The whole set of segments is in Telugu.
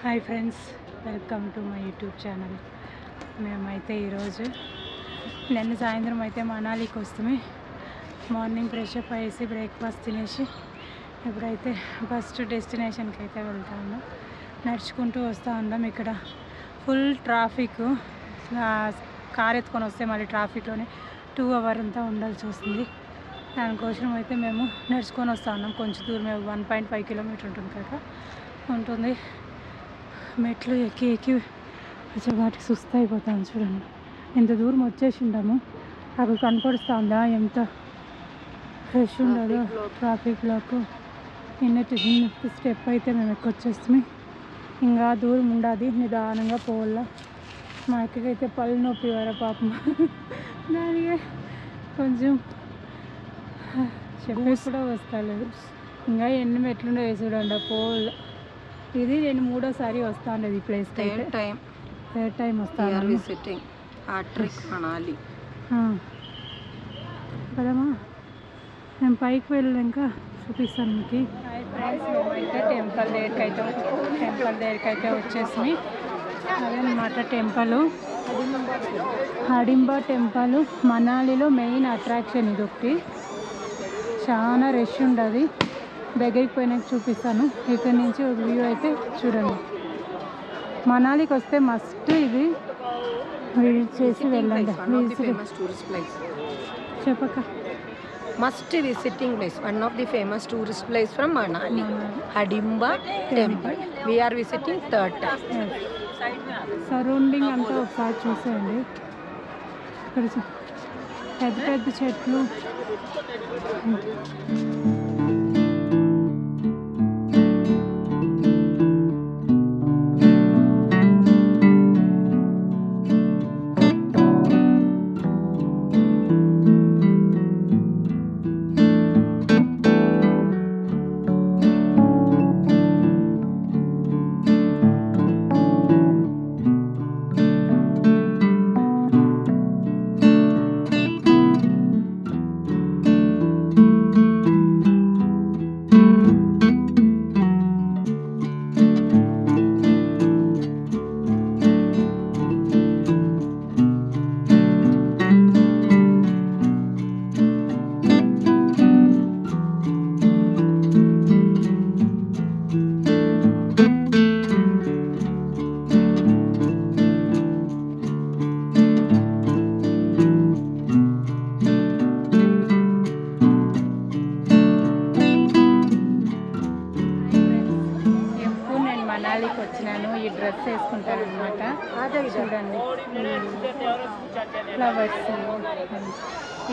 Hi friends, welcome to my YouTube channel. మేమైతే ఈరోజు నిన్న సాయంత్రం అయితే మనాలికి వస్తామే. మార్నింగ్ ఫ్రెష్ అప్ అయ్యేసి బ్రేక్ఫాస్ట్ తినేసి ఇప్పుడైతే ఫస్ట్ డెస్టినేషన్కి అయితే వెళ్తా ఉన్నాం. నడుచుకుంటూ వస్తూ ఉన్నాం. ఇక్కడ ఫుల్ ట్రాఫిక్. కార్ ఎత్తుకొని వస్తే మళ్ళీ ట్రాఫిక్లోనే 2 hours అంతా ఉండాల్సి వస్తుంది. దానికోసం అయితే మేము నడుచుకొని వస్తూ ఉన్నాం. కొంచెం దూరం 1.5 kilometers ఉంటుంది కదా, ఉంటుంది. మెట్లు ఎక్కి ఎక్కి కొంచెం వాటికి సుస్థ అయిపోతాను. చూడండి ఎంత దూరం వచ్చేసి ఉంటాము. అక్కడ కనపడుస్తూ ఉందా ఎంత ఫ్రెష్ ఉండదో ట్రాఫిక్ బ్లాక్. చిన్న స్టెప్ అయితే మేము ఎక్కొచ్చేస్తాము. ఇంకా దూరం ఉండదు, నిదానంగా పోవాల. మా అక్కకైతే పళ్ళు నొప్పి వారా పాపం, దానికి కొంచెం చెప్పేసి కూడా వస్తలేదు. ఇంకా ఎన్ని మెట్లుండో వేసి చూడండి పోవాల. ఇది నేను 3వ వస్తా ఉండేది ఈ ప్లేస్. థర్డ్ టైం వస్తాను. కదమ్మా, నేను పైకి వెళ్ళాక చూపిస్తాను మీకు. మేమైతే టెంపుల్ దగ్గరికి అయితే వచ్చేసి అదనమాట. టెంపుల్ హడింబా టెంపుల్ మనాలిలో మెయిన్ అట్రాక్షన్. ఇది ఒకటి చాలా రష్ ఉండదు. దగ్గరికి పోయినాక చూపిస్తాను. ఇక్కడ నుంచి ఒక వ్యూ అయితే చూడండి. మనాలికి వస్తే మస్ట్ ఇది విజిట్ చేసి వెళ్ళండి. చెప్పక must visiting place, one of the famous tourist place from Manali, Hadimba temple. We're visiting third time. Surrounding అంతా ఒకసారి చూసేయండి. ఇక్కడ పెద్ద పెద్ద చెట్లు. మనాలికి వచ్చినాను. ఈ డ్రెస్ వేసుకుంటాను అనమాట. చూడండి ఫ్లవర్స్.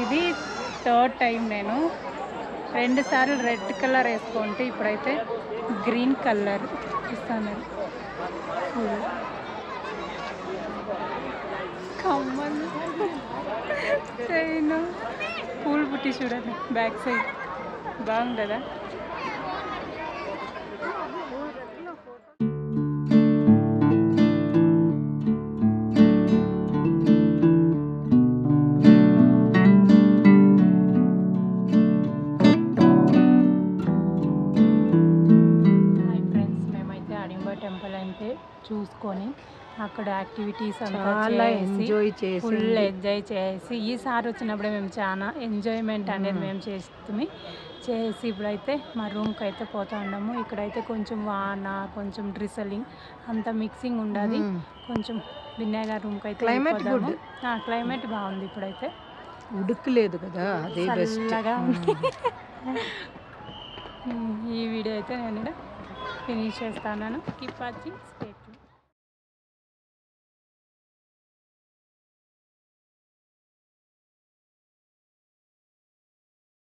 ఇది థర్డ్ టైం. నేను 2 సార్లు రెడ్ కలర్ వేసుకుంటే ఇప్పుడైతే గ్రీన్ కలర్ ఇస్తాను. కమ్మలు చైన్ పూలు పుట్టి చూడండి బ్యాక్ సైడ్ బాగుంది కదా. టెంపుల్ అయితే చూసుకొని అక్కడ యాక్టివిటీస్ అంతా ఫుల్ ఎంజాయ్ చేసి, ఈసారి వచ్చినప్పుడే మేము చాలా ఎంజాయ్మెంట్ అనేది మేము చేసి ఇప్పుడైతే మా రూమ్కి అయితే పోతా ఉన్నాము. ఇక్కడైతే కొంచెం వాన, కొంచెం డ్రిసలింగ్ అంతా మిక్సింగ్ ఉండదు. కొంచెం వినాయక రూమ్కి అయితే క్లైమేట్ బాగుంది. ఇప్పుడైతే ఉడుకులేదు కదా, అదే చల్లగా ఉంది. ఈ వీడియో అయితే నేను ఫినిష్ చేస్తాను. Keep watching.